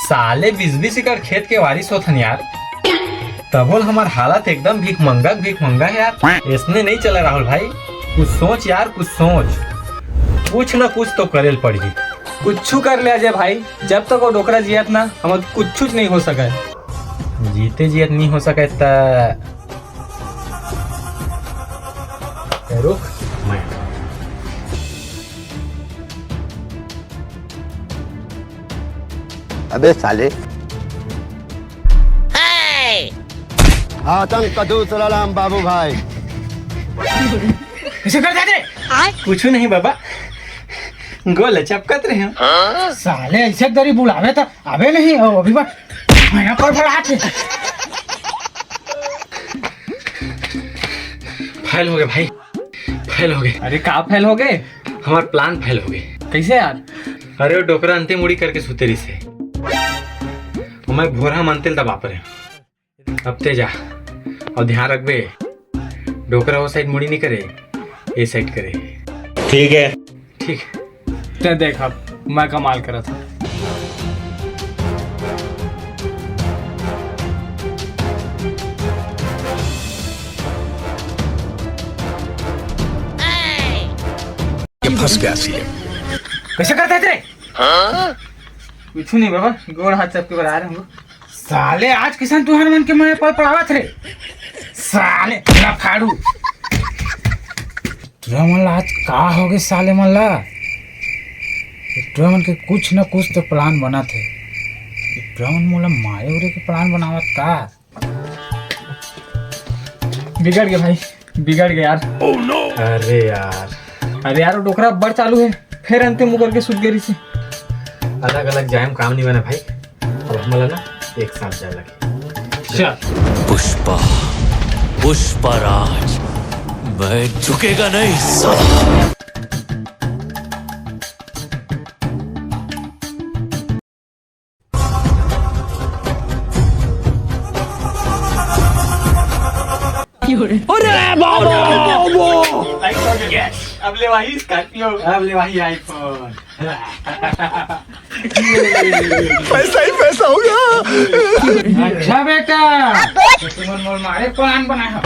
साले 20-20 एकड़ खेत के वारिस होथन यार। तबोल हमार हालत एकदम भीख मंगा है यार। इसने नहीं चला राहुल भाई, कुछ सोच यार, कुछ सोच। कुछ न कुछ तो करेल पड़ी। कुछ कर ले अजय भाई, जब तक वो डोकरा जियत ना हम कुछ नहीं हो सका। जीते जियत नहीं हो सके रुक मैं अबे साले आतंक का दूसरा नाम बाबू भाई। कैसे कर जाते? कुछ नहीं बाबा, गोल चपकत रहे हो। साले ऐसे दरी बुलावे तो अबे नहीं हो अभी बात मैं पर फड़ाते। फेल हो गए भाई, फेल हो गए। अरे का फेल हो गए? हमार प्लान फेल हो गए। कैसे यार? अरे वो डोकरा अंते मुड़ी करके सुतेरी से मैं भोरा मनते दबा पर अब ते जा और ध्यान रखबे, डोकरा वो साइड मुड़ी नहीं करे, ये साइड करे। ठीक है ठीक। ते देख अब मैं कमाल करा था। फंस गया सी। कैसे करते थे? कुछ नहीं बाबा, गोड़ हाथ चपके पर आ रहे हैं। साले आज किसान तुहार मन के मैं पर पढ़ावत रे। साले लफाड़ू तुमला आज का हो गए साले मल्ला। तुमन के कुछ न कुछ तो प्लान बना थे। तुमन मोला मारे उरे के प्लान बनावत का। बिगड़ गए भाई, बिगड़ गए यार। Oh no. अरे यार वो डोकरा बड़ चालू है, फिर अंतिम मुकर के सुत गई से। अलग अलग जाए काम नहीं बना भाई। अब हमारा ना एक साथ जाए लगे। पुष्पा पुष्पराज, मैं झुकेगा नहीं साला। अरे बाबा अब ले वही स्कॉर्पियो, अब ले वही आईफोन। पैसा ही पैसा होगा। अच्छा बेटा, तुम मोल मारे प्लान बनाया।